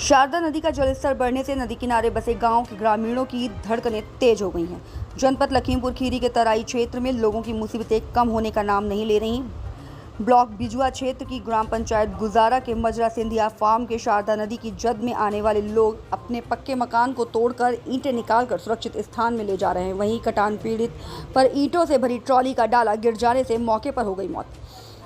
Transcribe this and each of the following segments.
शारदा नदी का जलस्तर बढ़ने से नदी किनारे बसे गांव के ग्रामीणों की धड़कनें तेज हो गई हैं। जनपद लखीमपुर खीरी के तराई क्षेत्र में लोगों की मुसीबतें कम होने का नाम नहीं ले रही। ब्लॉक बिजुआ क्षेत्र की ग्राम पंचायत गुजारा के मजरा सिंधिया फार्म के शारदा नदी की जद में आने वाले लोग अपने पक्के मकान को तोड़कर ईंटें निकालकर सुरक्षित स्थान में ले जा रहे हैं। वहीं कटान पीड़ित पर ईंटों से भरी ट्रॉली का डाला गिर जाने से मौके पर हो गई मौत।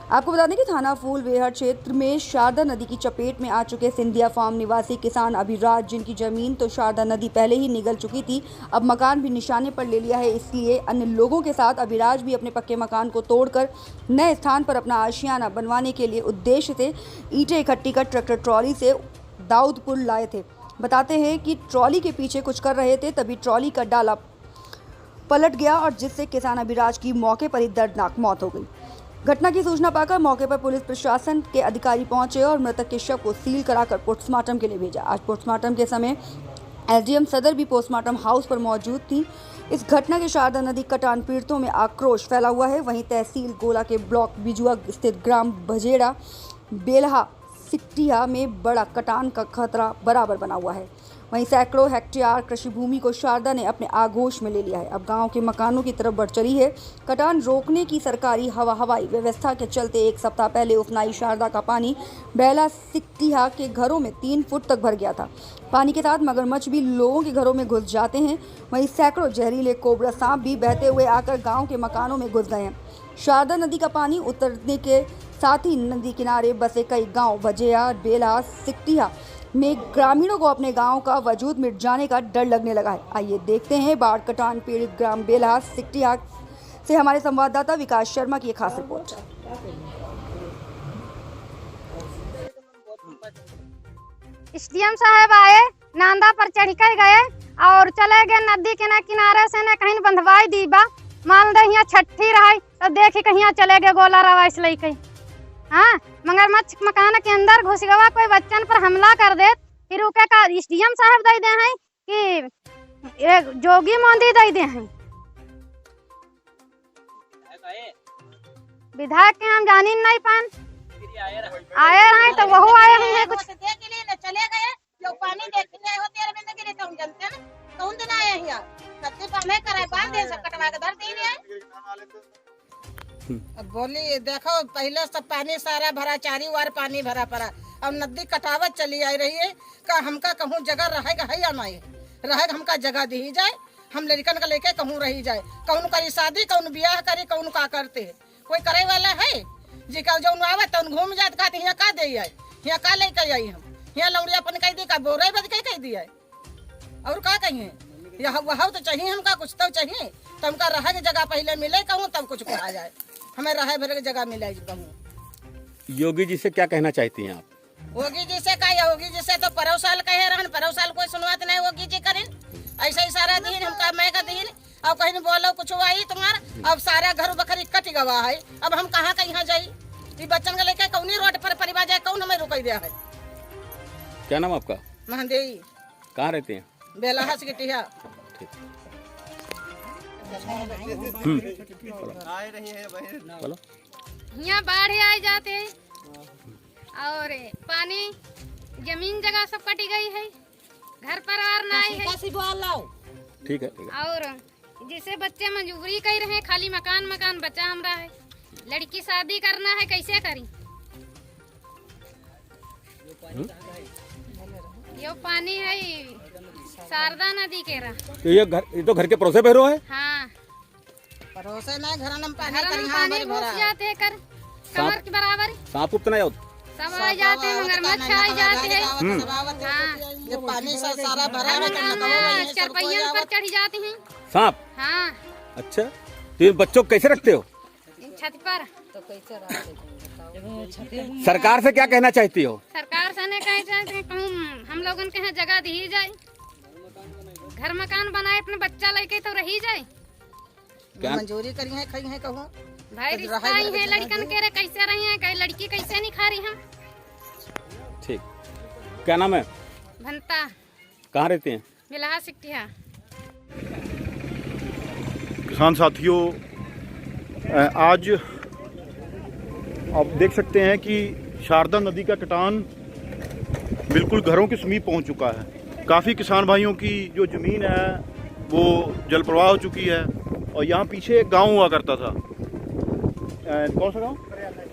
आपको बता दें कि थाना फूलबेहड़ क्षेत्र में शारदा नदी की चपेट में आ चुके सिंधिया फार्म निवासी किसान अभिराज, जिनकी जमीन तो शारदा नदी पहले ही निगल चुकी थी, अब मकान भी निशाने पर ले लिया है। इसलिए अन्य लोगों के साथ अभिराज भी अपने पक्के मकान को तोड़कर नए स्थान पर अपना आशियाना बनवाने के लिए उद्देश्य से ईंटें इकट्ठी कर ट्रैक्टर ट्रॉली से दाऊदपुर लाए थे। बताते हैं कि ट्रॉली के पीछे कुछ कर रहे थे, तभी ट्रॉली का डाला पलट गया और जिससे किसान अभिराज की मौके पर ही दर्दनाक मौत हो गई। घटना की सूचना पाकर मौके पर पुलिस प्रशासन के अधिकारी पहुंचे और मृतक के शव को सील कराकर पोस्टमार्टम के लिए भेजा। आज पोस्टमार्टम के समय एसडीएम सदर भी पोस्टमार्टम हाउस पर मौजूद थी। इस घटना के शारदा नदी कटान पीड़ितों में आक्रोश फैला हुआ है। वहीं तहसील गोला के ब्लॉक बिजुआ स्थित ग्राम भजेड़ा बेलहा सिकटिया में बड़ा कटान का खतरा बराबर बना हुआ है। वहीं सैकड़ों हेक्टेयर कृषि भूमि को शारदा ने अपने आगोश में ले लिया है। अब गांव के मकानों की तरफ बढ़ चली है। कटान रोकने की सरकारी हवाई व्यवस्था के चलते एक सप्ताह पहले उफनाई शारदा का पानी बेला सिकटिया के घरों में 3 फुट तक भर गया था। पानी के साथ मगरमच्छ भी लोगों के घरों में घुस जाते हैं। वहीं सैकड़ों जहरीले कोबरा सांप भी बहते हुए आकर गाँव के मकानों में घुस गए हैं। शारदा नदी का पानी उतरने के साथ ही नदी किनारे बसे कई गांव भजेया बेला सिकटिया में ग्रामीणों को अपने गांव का वजूद मिट जाने का डर लगने लगा है। आइए देखते हैं बाढ़ कटान पीड़ित ग्राम बेला सिकटिया से हमारे संवाददाता विकास शर्मा की एक खास रिपोर्ट। एसडीएम साहब आए, नांदा पर चढ़ कर गए और चले गए नदी के किनारे से न कहीं बंधवाई दी बा। मान दे यहाँ छठी रहा तो देखी कहीं चले गए गोला रवा इसलिए कहीं। हाँ, मगरमच्छ मकान के अंदर घुस गवा, कोई बच्चन पर हमला कर दे, फिर उके का एसडीएम साहब दे दे हैं कि एक जोगी मोदी दे दे हैं। विधायक के हम जानी नहीं पान आए हैं तो वह आए हैं कुछ चले गए लोग पानी देखने होते हैं रविंद्र गिरी तो हम जानते हैं कौन दिन आए हैं यार सबसे पहले कराए बांध दे सब कटवा के धर दी है। अब बोली देखो पहले सब पानी सारा भरा, चारी वार पानी भरा पड़ा, अब नदी कटावत चली आई रही है। का हमका कहूँ जगह रहेगा है या नहीं रहेगा, हमका जगह दी जाए, हम लड़कन का लेके कहूँ रही जाए, कौन करी शादी, कौन ब्याह करी, कौन का करते है, कोई करे वाला है जी का जो आवे तो घूम जात का यहाँ का दे आई, यहाँ का लेके आई, हम यहाँ लौड़िया अपन कह दी का बोरे बज के कह दिया और का कहिए, यहाँ वह तो चाहिए, हमका कुछ तो चाहिए, तो हमका रहे की जगह पहले मिले कहूँ तब कुछ कहा जाए, हमें रहे भरे की जगह मिले कहूँ। योगी जी से क्या कहना चाहती हैं आप? योगी जी से क्या, योगी जी से तो परव साल कहे रहन, परव साल कोई सुनवात नहीं योगी जी करें, ऐसा ही सारा दिन हमका मैं का दिन अब कहीं बोलो कुछ आई तुम्हारा, अब सारा घर बकरी कट गवा है, अब हम कहाँ का यहाँ जाई, ये बच्चन का लेके कौनी रोड पर परिवार जाए, कौन हमें रुक दिया है। क्या नाम आपका? महदेई। कहाँ रहते हैं? बेलहा सिकटिया। यहाँ बाढ़ आ जाते और पानी जमीन जगह सब कटी गई है, घर परिवार नहीं है। ठीक है। और जिसे बच्चे मजबूरी कर रहे हैं, खाली मकान बचा हमरा है, लड़की शादी करना है, कैसे करी। ये पानी है शारदा नदी के रहा। तो ये तो घर के पड़ोसे बहरो है। हाँ, पड़ोसे ना घर में पानी पानी घुस जाते हैं कर कमर के बराबर। सांप उतना जाओ सब आ जाते हैं, मगरमच्छ आ जाते हैं। हाँ, ये पानी से सारा भरा है, चरपैयन पर चढ़ जाते हैं सांप। हाँ। अच्छा, तो ये बच्चों को कैसे रखते हो? छत पर। सरकार से क्या कहना चाहती हो? सरकार से ने कहे कहूँ हम लोगन के यहाँ जगह दी जाए, घर मकान बनाए, अपने बच्चा लेके तो रही जाए। मंजूरी करी है खई है कहूँ भाई, रिश्ता ही है लड़कन के रे, कैसे रही है, कई लड़की कैसे नहीं खा रही हम। ठीक, क्या नाम है? भंता। कहाँ रहते हैं? बेलहा सिकटिया। किसान साथियों, आज आप देख सकते हैं कि शारदा नदी का कटान बिल्कुल घरों के समीप पहुंच चुका है। काफ़ी किसान भाइयों की जो ज़मीन है वो जल प्रवाह हो चुकी है। और यहाँ पीछे एक गांव हुआ करता था, कौन सा गांव?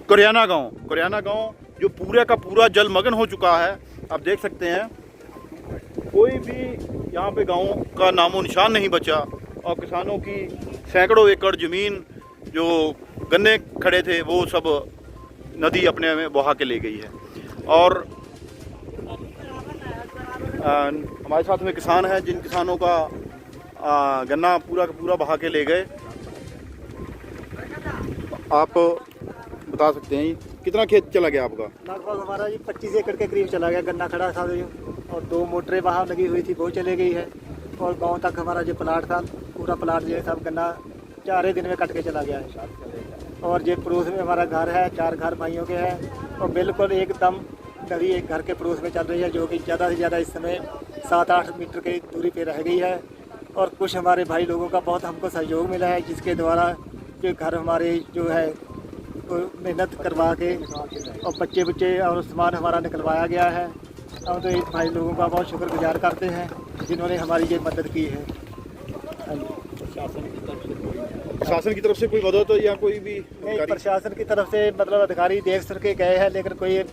करियाना गांव। करियाना गांव जो पूरा का पूरा जलमग्न हो चुका है। आप देख सकते हैं कोई भी यहाँ पे गांव का नामो निशान नहीं बचा। और किसानों की सैकड़ों एकड़ ज़मीन जो गन्ने खड़े थे वो सब नदी अपने में बहा के ले गई है। और हमारे साथ में किसान हैं जिन किसानों का गन्ना पूरा का पूरा बहा के ले गए। आप बता सकते हैं कितना खेत चला गया आपका? लगभग हमारा जी 25 एकड़ के करीब चला गया। गन्ना खड़ा था जो, और 2 मोटरें वहाँ लगी हुई थी वो चले गई है। और गांव तक हमारा जो प्लाट था पूरा प्लाट जो है सब गन्ना 4 दिन में कट के चला गया है। और जो पड़ोस में हमारा घर है, 4 घर भाइयों के हैं और बिल्कुल एकदम नदी एक घर के पड़ोस में चल रही है, जो कि ज़्यादा से ज़्यादा इस समय 7-8 मीटर की दूरी पे रह गई है। और कुछ हमारे भाई लोगों का बहुत हमको सहयोग मिला है, जिसके द्वारा जो घर हमारे जो है मेहनत करवा के और बच्चे और सामान हमारा निकलवाया गया है। हम तो इस भाई लोगों का बहुत शुक्रगुजार करते हैं जिन्होंने हमारी ये मदद की है। शासन की तरफ से कोई मदद या कोई भी नहीं, प्रशासन की तरफ से मतलब अधिकारी देख सर के गए हैं, लेकिन कोई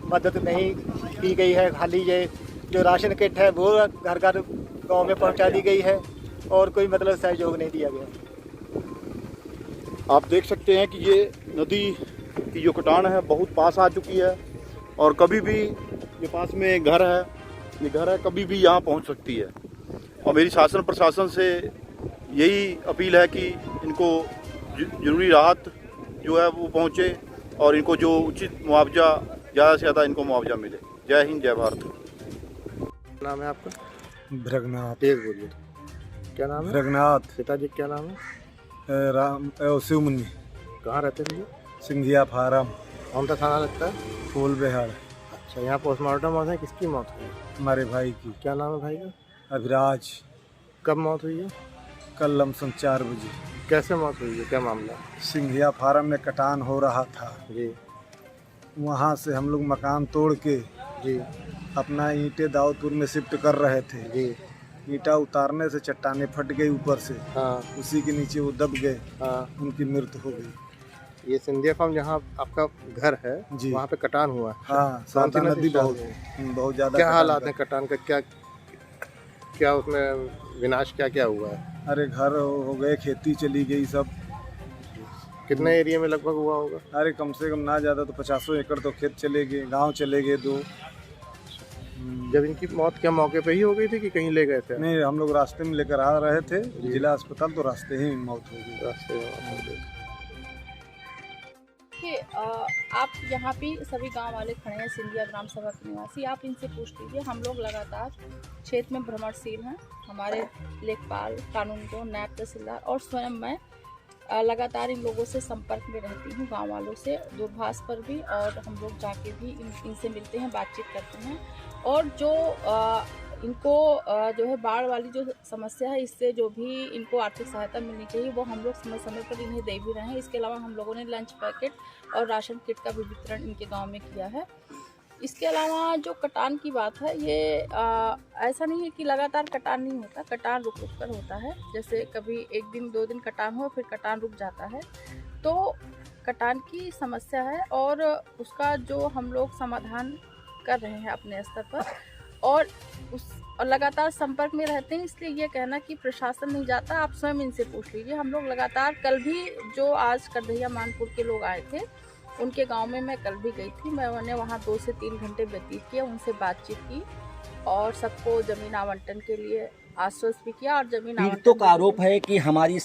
मदद नहीं की गई है। खाली ये जो राशन किट है वो घर घर गाँव में पहुँचा दी गई है और कोई मतलब सहयोग नहीं दिया गया। आप देख सकते हैं कि ये नदी की जो कटान है बहुत पास आ चुकी है। और कभी भी ये पास में घर है, ये घर है, कभी भी यहाँ पहुँच सकती है। और मेरी शासन प्रशासन से यही अपील है कि इनको ज़रूरी राहत जो है वो पहुँचे और इनको जो उचित मुआवजा ज़्यादा से ज़्यादा इनको मुआवजा मिले। जय हिंद, जय भारत। नाम है आपका? भ्रगनाथ। तेज बोलिए। क्या नाम है? भ्रगनाथ। पिताजी क्या नाम है? राम शिव मुनि। कहाँ रहते हैं भैया? सिंधिया फार्म, कौन सा थाना लगता है? फूल बिहार। अच्छा, यहाँ पोस्टमार्टम हुआ था, किसकी मौत हुई? हमारे भाई की। क्या नाम है भाई का? अभिराज। कब मौत हुई है? कल लमसम 4 बजे। कैसे मौत हुई है, क्या मामला? सिंधिया फार्म में कटान हो रहा था जी वहाँ से हम लोग मकान तोड़ के जी अपना ईंटें दाऊदपुर में शिफ्ट कर रहे थे। जी। ईंटा उतारने से चट्टानें फट गई ऊपर से, हाँ उसी के नीचे वो दब गए, हाँ। उनकी मृत्यु हो गई। ये सिंधिया फार्म जहाँ आपका घर है जी। वहाँ पे कटान हुआ है? हाँ, साता नदी बहुत ज़्यादा। क्या हालात हैं कटान का? क्या उसमें विनाश क्या हुआ है? अरे घर हो गए, खेती चली गई सब। कितने एरिया में लगभग हुआ होगा? अरे कम से कम ना ज़्यादा तो 50 एकड़ तो खेत चले गए, गांव चले गए 2। जब इनकी मौत क्या मौके पे ही हो गई थी कि कहीं ले गए थे? नहीं, हम लोग रास्ते में लेकर आ रहे थे जिला अस्पताल, तो रास्ते ही मौत हो गई। रास्ते में मौत हो गई। कि आप यहाँ पे सभी गांव वाले खड़े हैं, सिंधिया ग्राम सभा के निवासी। आप इनसे पूछ लीजिए। हम लोग लगातार क्षेत्र में भ्रमणशील हैं। हमारे लेखपाल, कानूनगो, नायब तहसीलदार और स्वयं मैं लगातार इन लोगों से संपर्क में रहती हूँ, गांव वालों से दूरभाष पर भी, और हम लोग जाके भी इनसे मिलते हैं, बातचीत करते हैं। और जो इनको जो है बाढ़ वाली जो समस्या है, इससे जो भी इनको आर्थिक सहायता मिलनी चाहिए वो हम लोग समय समय पर इन्हें दे भी रहे हैं। इसके अलावा हम लोगों ने लंच पैकेट और राशन किट का भी वितरण इनके गांव में किया है। इसके अलावा जो कटान की बात है, ये ऐसा नहीं है कि लगातार कटान नहीं होता, कटान रुक रुक कर होता है। जैसे कभी 1 दिन 2 दिन कटान हो, फिर कटान रुक जाता है। तो कटान की समस्या है और उसका जो हम लोग समाधान कर रहे हैं अपने स्तर पर, और लगातार संपर्क में रहते हैं। इसलिए ये कहना कि प्रशासन नहीं जाता, आप स्वयं इनसे पूछ लीजिए। हम लोग लगातार, कल भी जो आज करधैया मानपुर के लोग आए थे उनके गांव में मैं कल भी गई थी। मैंने वहां 2 से 3 घंटे व्यतीत किए, उनसे बातचीत की और सबको जमीन आवंटन के लिए आश्वस्त भी किया। और जमीन पीड़ितों का आरोप है कि हमारी